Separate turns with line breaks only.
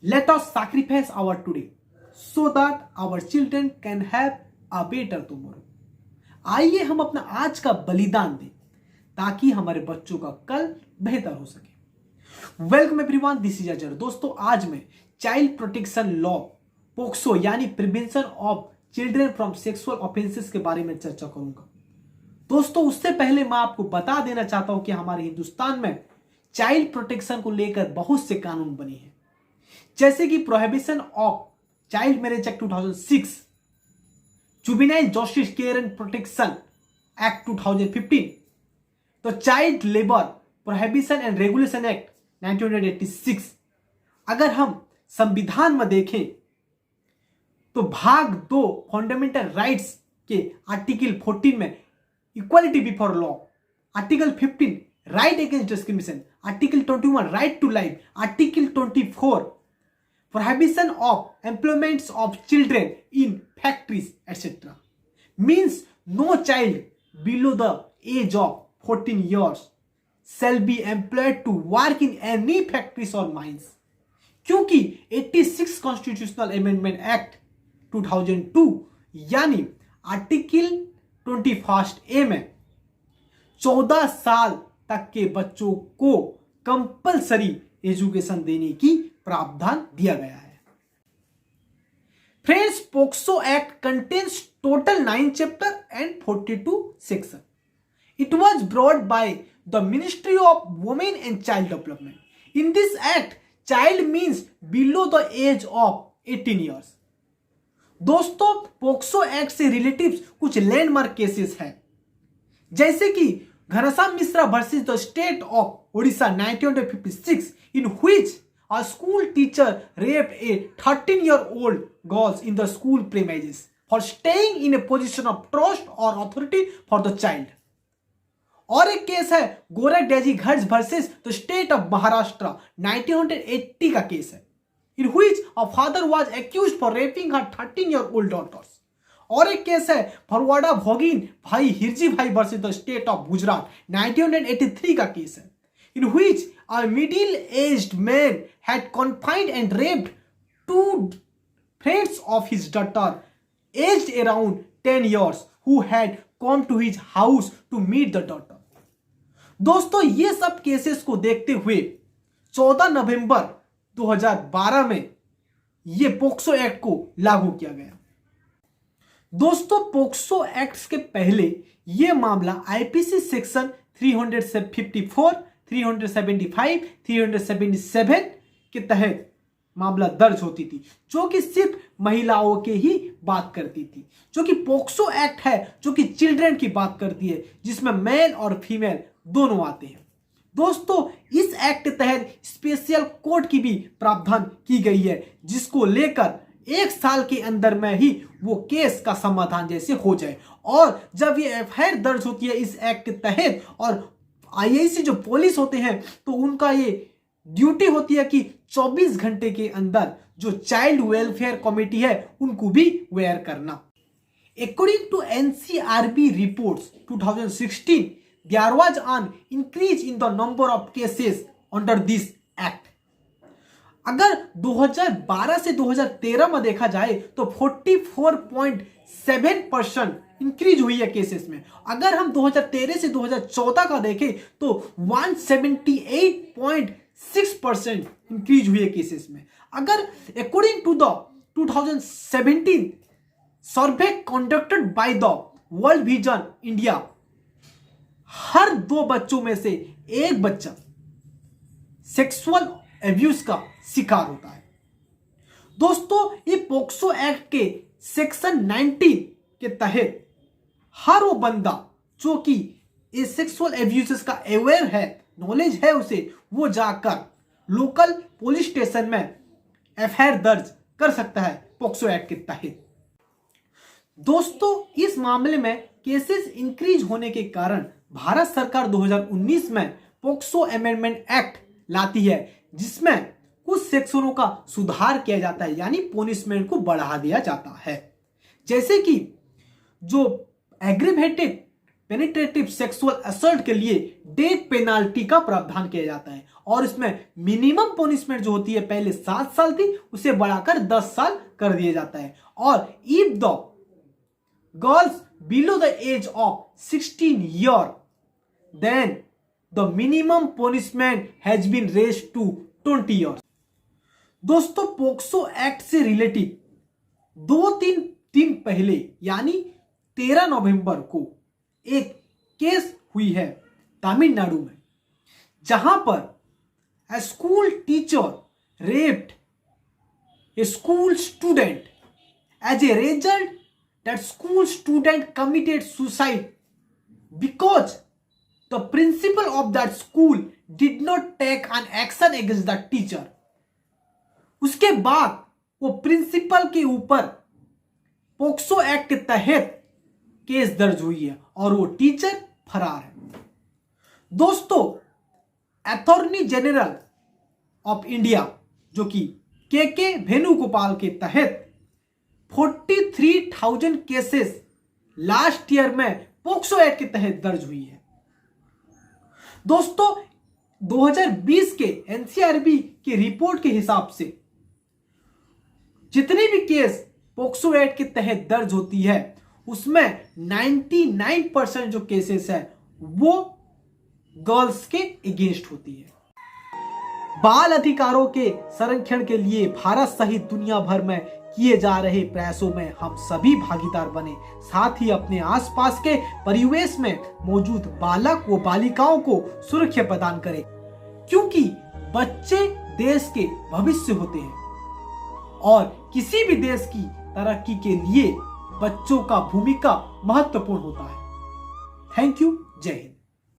Let us sacrifice our today so that our children can have a better tomorrow. आइए हम अपना आज का बलिदान दें ताकि हमारे बच्चों का कल बेहतर हो सके। वेलकम एवरीवन, दिस इज अजर। दोस्तों, आज मैं चाइल्ड प्रोटेक्शन लॉ पोक्सो यानी prevention of children from sexual offences के बारे में चर्चा करूंगा। दोस्तों, उससे पहले मैं आपको बता देना चाहता हूं कि हमारे हिंदुस्तान में चाइल्ड प्रोटेक्शन को लेकर बहुत से कानून बने हैं, जैसे कि prohibition of child marriage act 2006, juvenile justice care and protection act 2015, तो child labour prohibition and regulation act 1986। अगर हम संविधान में देखें तो भाग 2 फंडामेंटल राइट्स के आर्टिकल 14 में equality before law, article 15 right against discrimination, article 21 right to life, article 24 prohibition of employments of children in factories etc. means no child below the age of 14 years shall be employed to work in any factories or mines, क्योंकि 86 constitutional amendment act 2002 यानी article 21A में 14 साल तक के बच्चों को compulsory education देने की प्रावधान दिया गया है। Friends, POCSO act contains total 9 chapter and 42 section. It was brought by the ministry of women and child development. In this act child means below the age of 18 years. दोस्तों, POCSO act से relative कुछ landmark cases हैं, जैसे कि Ghanshyam Mishra versus the state of Odisha 1956, in which a school teacher raped a 13-year-old girl in the school premises for staying in a position of trust or authority for the child. और एक case है Gorakh Daji Ghadge versus the state of Maharashtra 1980 का case है, in which a father was accused for raping her 13-year-old daughters. और एक case है फरवाड़ा भोगिन भाई हिरजी भाई versus the state of Gujarat 1983 का केस है, in which a middle-aged man had confined and raped 2 friends of his daughter, aged around 10 years, who had come to his house to meet the daughter. दोस्तों, ये सब cases को देखते हुए 14 नवंबर 2012 में ये पोक्सो एक्ट को लागू किया गया। दोस्तों, पोक्सो एक्ट के पहले यह मामला आईपीसी सेक्शन 354, 375, 377 के तहत मामला दर्ज होती थी, जो कि सिर्फ महिलाओं के ही बात करती थी, जो कि पोक्सो एक्ट है जो कि चिल्ड्रन की बात करती है, जिसमें मेल और फीमेल दोनों आते हैं। दोस्तों, इस एक्ट के तहत स्पेशल कोर्ट की भी प्रावधान की गई है, जिसको लेकर 1 साल के अंदर में ही वो केस का समाधान जैसे हो जाए। और जब ये एफआईआर दर्ज होती है इस एक्ट के तहत, और आईआईसी जो पुलिस होते हैं तो उनका ये ड्यूटी होती है कि 24 घंटे के अंदर जो चाइल्ड वेलफेयर कमेटी है उनको भी वेयर करना। According to NCRB reports 2016, there was an increase in the number of cases under this act. अगर 2012 से 2013 में देखा जाए तो 44.7% इंक्रीज हुई है केसेस में। अगर हम 2013 से 2014 का देखें तो 178.6% इंक्रीज हुई है केसेस में। अगर according to the 2017 survey conducted by the World Vision India, हर 2 बच्चों में से 1 बच्चा सेक्सुअल एब्यूज का शिकार होता है। दोस्तों, ये पोक्सो एक्ट के सेक्शन 19 के तहत हर वो बंदा जो कि इस सेक्सुअल एब्यूजेस का अवेयर है, नॉलेज है उसे, वो जाकर लोकल पुलिस स्टेशन में एफआईआर दर्ज कर सकता है पोक्सो एक्ट के तहत। दोस्तों, इस मामले में केसेस इंक्रीज होने के कारण भारत सरकार 2019 में पोक्सो अमेंडमेंट एक्ट लाती है, जिसमें कुछ सेक्शनों का सुधार किया जाता है, यानी पनिशमेंट को बढ़ा दिया जाता है। जैसे कि जो एग्रीवेटेड पेनिट्रेटिव सेक्सुअल असल्ट के लिए डेथ पेनाल्टी का प्रावधान किया जाता है और इसमें मिनिमम पनिशमेंट जो होती है पहले 7 साल थी उसे बढ़ाकर 10 साल कर दिया जाता है। और if the girls below the age of 16 year then the minimum punishment has been raised to 20 years. दोस्तों, पोक्सो एक्ट से रिलेटेड 2-3 दिन पहले यानी 13 नवंबर को एक केस हुई है तमिलनाडु में, जहां पर a school teacher raped a school student. As a result, that school student committed suicide because the principal of that school did not take an action against the teacher. उसके बाद वो प्रिंसिपल के ऊपर पोक्सो एक्ट के तहत case दर्ज हुई है और वो टीचर फरार है। दोस्तों, अटॉर्नी जनरल ऑफ इंडिया जो कि के वेणुगोपाल के तहत 43,000 केसेस लास्ट ईयर में पोक्सो एक्ट के तहत दर्ज हुई है। दोस्तों, 2020 के एनसीआरबी की रिपोर्ट के हिसाब से जितने भी केस पोक्सो एक्ट के तहत दर्ज होती है उसमें 99% जो केसेस है वो गर्ल्स के अगेंस्ट होती है। बाल अधिकारों के संरक्षण के लिए भारत सहित दुनिया भर में किए जा रहे प्रयासों में हम सभी भागीदार बने, साथ ही अपने आसपास के परिवेश में मौजूद बालक व बालिकाओं को सुरक्षा प्रदान करें, क्योंकि बच्चे देश के भविष्य होते हैं और किसी भी देश की तरक्की के लिए बच्चों का भूमिका महत्वपूर्ण होता है। Thank you. जय हिंद।